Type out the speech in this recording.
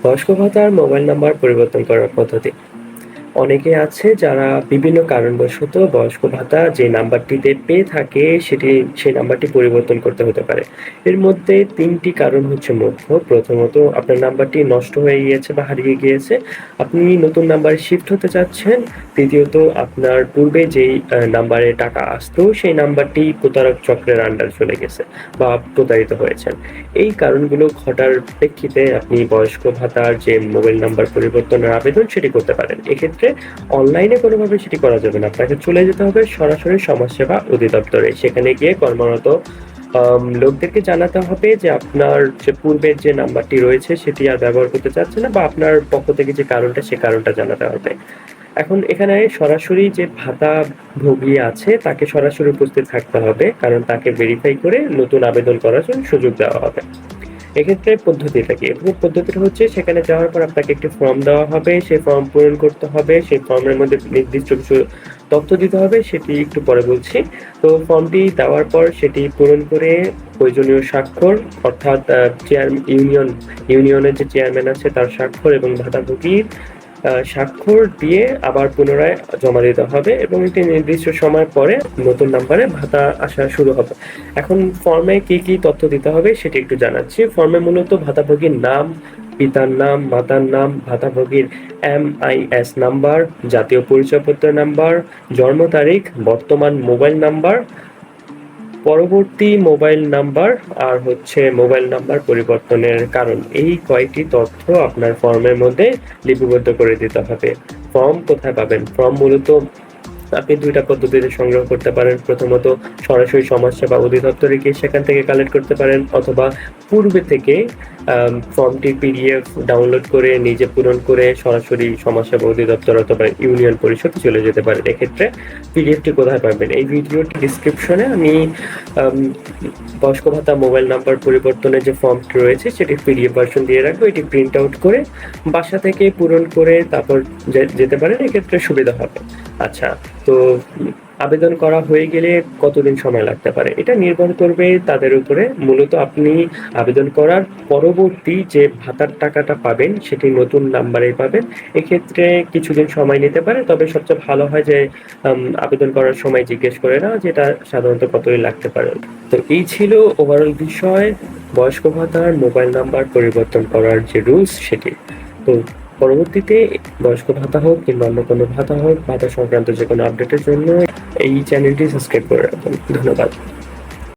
বয়স্ক ভাতার mobile number পরিবর্তন করার পদ্ধতি। অনেকে আছে যারা বিভিন্ন কারণবশত বয়স্ক ভাতা যে নাম্বারটিতে পেয়ে থাকে সেই নাম্বারটি পরিবর্তন করতে হতে পারে। এর মধ্যে ৩ টি কারণ হচ্ছে মুখ্য। প্রথমত আপনার নাম্বারটি নষ্ট হয়ে গিয়েছে বা হারিয়ে গিয়েছে। আপনি নতুন নাম্বারে শিফট হতে চাচ্ছেন। তৃতীয়ত আপনার পূর্বে যেই নাম্বারে টাকা আসতো সেই নাম্বারটি প্রতারক চক্রের আন্ডারে চলে গেছে বা প্রতারিত হয়েছেন। এই কারণগুলো ঘটার প্রেক্ষিতে আপনি বয়স্ক ভাতার যে মোবাইল নাম্বার পরিবর্তনের আবেদন সেটি করতে পারেন। এক্ষেত্রে অনলাইনে কোনোভাবে সেটি করা যাবে না। আপনাকে চলে যেতে হবে সরাসরি সমাজসেবা অধিদপ্তরে। সেখানে গিয়ে কর্মরত লোকদেরকে জানাতে হবে যে আপনার যে পূর্বের যে নাম্বারটি রয়েছে সেটি আর ব্যবহার করতে চাচ্ছেন না বা আপনার পক্ষ থেকে যে কারণটা সে কারণটা জানাতে হবে। এখন এখানে সরাসরি যে ভাতাভোগী আছে তাকে সরাসরি উপস্থিত থাকতে হবে। কারণ তাকে ভেরিফাই করে নতুন আবেদন করার জন্য সুযোগ দেওয়া হবে। এক্ষেত্রে পদ্ধতিটা কি? পদ্ধতিটা হচ্ছে সেখানে যাওয়ার পর আপনাকে একটি ফর্ম দেওয়া হবে। সেই ফর্ম পূরণ করতে হবে। সেই ফর্মের মধ্যে নির্দিষ্ট কিছু তথ্য দিতে হবে, সেটি একটু পরে বলছি। তো ফর্মটি দেওয়ার পর সেটি পূরণ করে প্রয়োজনীয় স্বাক্ষর অর্থাৎ ইউনিয়নের যে চেয়ারম্যান আছে তার স্বাক্ষর এবং ভাতাভোগীর স্বাক্ষর দিয়ে আবার পুনরায় জমা দিতে হবে এবং একটি নির্দিষ্ট সময় পরে নতুন নাম্বারে ভাতা আসা শুরু হবে। এখন ফর্মে কি তথ্য দিতে হবে সেটি একটু জানাচ্ছি। ফর্মে মূলত ভাতাভোগীর নাম, পিতার নাম, মাতার নাম, ভাতাভোগীর MIS নাম্বার, জাতীয় পরিচয়পত্র নাম্বার, জন্ম তারিখ, বর্তমান মোবাইল নাম্বার, পরবর্তী মোবাইল নাম্বার আর হচ্ছে মোবাইল নাম্বার পরিবর্তনের কারণ। এই কয়েকটি তথ্য আপনার ফর্মের মধ্যে লিপিবদ্ধ করে দিতে হবে। ফর্ম কোথায় পাবেন? ফর্ম মূলত আপনি ২ টা পদ্ধতিতে সংগ্রহ করতে পারেন। প্রথমত সরাসরি সমাজসেবা অধিদপ্তরে গিয়ে সেখান থেকে কালেক্ট করতে পারেন অথবা পূর্বে থেকে ফর্মটির PDF ডাউনলোড করে নিজে পূরণ করে সরাসরি সমাজসেবা অধিদপ্তর অথবা ইউনিয়ন পরিষদে চলে যেতে পারেন। এক্ষেত্রে PDF টি কোথায় পাবেন? এই ভিডিওটি ডেসক্রিপশনে আমি বয়স্ক ভাতা মোবাইল নাম্বার পরিবর্তনের যে ফর্মটি রয়েছে সেটির PDF ভার্সন দিয়ে রাখবো। এটি প্রিন্ট আউট করে বাসা থেকে পূরণ করে তারপর যেতে পারেন। এক্ষেত্রে সুবিধা হবে। আচ্ছা, তো আবেদন করা হয়ে গেলে কতদিন সময় লাগতে পারে? এটা নির্ভর করবে তাদের উপরে। মূলত আপনি আবেদন করার পরবর্তী যে ভাতার টাকাটা পাবেন সেটি নতুন নাম্বারেই পাবেন। এক্ষেত্রে কিছুদিন সময় নিতে পারে। তবে সবচেয়ে ভালো হয় যে আবেদন করার সময় জিজ্ঞেস করে নেওয়া যে এটা সাধারণত কতদিন লাগতে পারে। তো এই ছিল ওভারঅল বিষয় বয়স্ক ভাতার মোবাইল নাম্বার পরিবর্তন করার যে রুলস সেটি। তো পরবর্তীতে বয়স্ক ভাতা হোক কিংবা অন্য কোনো ভাতা হোক, ভাতা সংক্রান্ত যে কোনো আপডেটের জন্য এই চ্যানেলটি সাবস্ক্রাইব করে রাখুন। ধন্যবাদ।